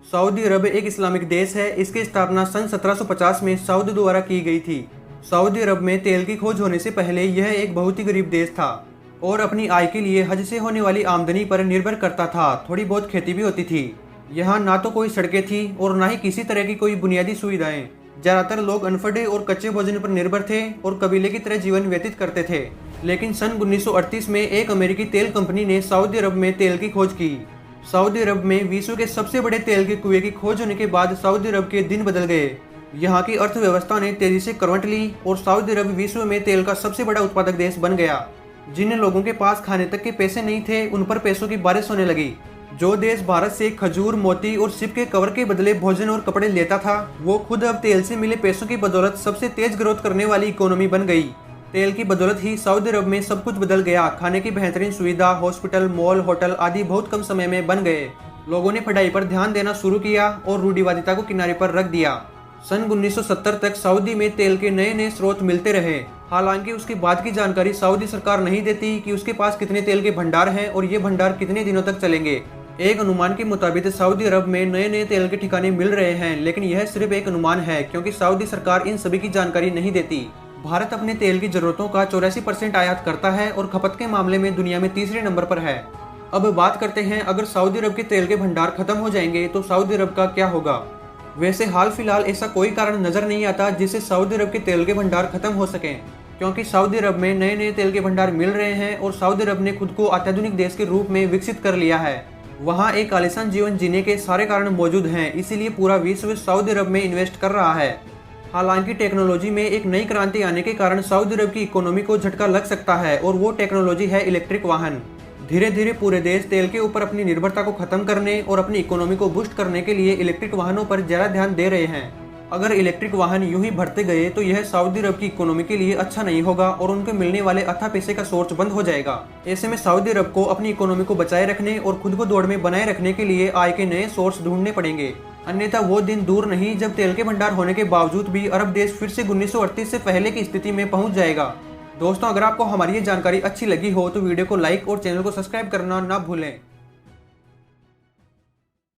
Saudi अरब एक Islamic देश है। इसकी स्थापना सन 1750 में सऊद द्वारा की गई थी। सऊदी अरब में तेल की खोज होने से पहले यह एक बहुत ही गरीब देश था और अपनी आय के लिए हज से होने वाली आमदनी पर निर्भर करता था। थोड़ी बहुत खेती भी होती थी। यहाँ ना तो कोई सड़कें थी और ना ही किसी तरह की कोई बुनियादी सुविधाएं। ज़्यादातर लोग अनपढ़ और कच्चे भोजन पर निर्भर थे और कबीले की तरह जीवन व्यतीत करते थे। लेकिन सन 1938 में एक अमेरिकी तेल कंपनी ने सऊदी अरब में तेल की खोज की। सऊदी अरब में विश्व के सबसे बड़े तेल के कुएं की खोज होने के बाद सऊदी अरब के दिन बदल गए। यहाँ की अर्थव्यवस्था ने तेजी से करवट ली और सऊदी अरब विश्व में तेल का सबसे बड़ा उत्पादक देश बन गया। जिन लोगों के पास खाने तक के पैसे नहीं थे, उन पर पैसों की बारिश होने लगी। जो देश भारत से खजूर, मोती और शिप के कवर के बदले भोजन और कपड़े लेता था, वो खुद अब तेल से मिले पैसों की बदौलत सबसे तेज ग्रोथ करने वाली इकोनॉमी बन गई। तेल की बदौलत ही सऊदी अरब में सब कुछ बदल गया। खाने की बेहतरीन सुविधा, हॉस्पिटल, मॉल, होटल आदि बहुत कम समय में बन गए। लोगों ने पढ़ाई पर ध्यान देना शुरू किया और रूढ़िवादिता को किनारे पर रख दिया। सन 1970 तक सऊदी में तेल के नए नए स्रोत मिलते रहे। हालांकि उसके बाद की जानकारी सऊदी सरकार नहीं देती कि उसके पास कितने तेल के भंडार हैं और ये भंडार कितने दिनों तक चलेंगे। एक अनुमान के मुताबिक सऊदी अरब में नए नए तेल के ठिकाने मिल रहे हैं, लेकिन यह सिर्फ एक अनुमान है क्योंकि सऊदी सरकार इन सभी की जानकारी नहीं देती। भारत अपने तेल की जरूरतों का 84% आयात करता है और खपत के मामले में दुनिया में तीसरे नंबर पर है। अब बात करते हैं, अगर सऊदी अरब के तेल के भंडार खत्म हो जाएंगे तो सऊदी अरब का क्या होगा। वैसे हाल फिलहाल ऐसा कोई कारण नजर नहीं आता जिससे सऊदी अरब के तेल के भंडार खत्म हो सकें, क्योंकि सऊदी अरब में नए नए तेल के भंडार मिल रहे हैं और सऊदी अरब ने खुद को अत्याधुनिक देश के रूप में विकसित कर लिया है। वहाँ एक आलीशान जीवन जीने के सारे कारण मौजूद हैं, इसीलिए पूरा विश्व सऊदी अरब में इन्वेस्ट कर रहा है। हालांकि टेक्नोलॉजी में एक नई क्रांति आने के कारण सऊदी अरब की इकोनॉमी को झटका लग सकता है और वो टेक्नोलॉजी है इलेक्ट्रिक वाहन। धीरे धीरे पूरे देश तेल के ऊपर अपनी निर्भरता को खत्म करने और अपनी इकोनॉमी को बूस्ट करने के लिए इलेक्ट्रिक वाहनों पर ज्यादा ध्यान दे रहे हैं। अगर इलेक्ट्रिक वाहन यूं ही बढ़ते गए तो यह सऊदी अरब की इकोनॉमी के लिए अच्छा नहीं होगा और उनके मिलने वाले अथाह पैसे का सोर्स बंद हो जाएगा। ऐसे में सऊदी अरब को अपनी इकोनॉमी को बचाए रखने और खुद को दौड़ में बनाए रखने के लिए आय के नए सोर्स ढूंढने पड़ेंगे। अन्यथा वो दिन दूर नहीं जब तेल के भंडार होने के बावजूद भी अरब देश फिर से 1938 से पहले की स्थिति में पहुंच जाएगा। दोस्तों, अगर आपको हमारी ये जानकारी अच्छी लगी हो तो वीडियो को लाइक और चैनल को सब्सक्राइब करना ना भूलें।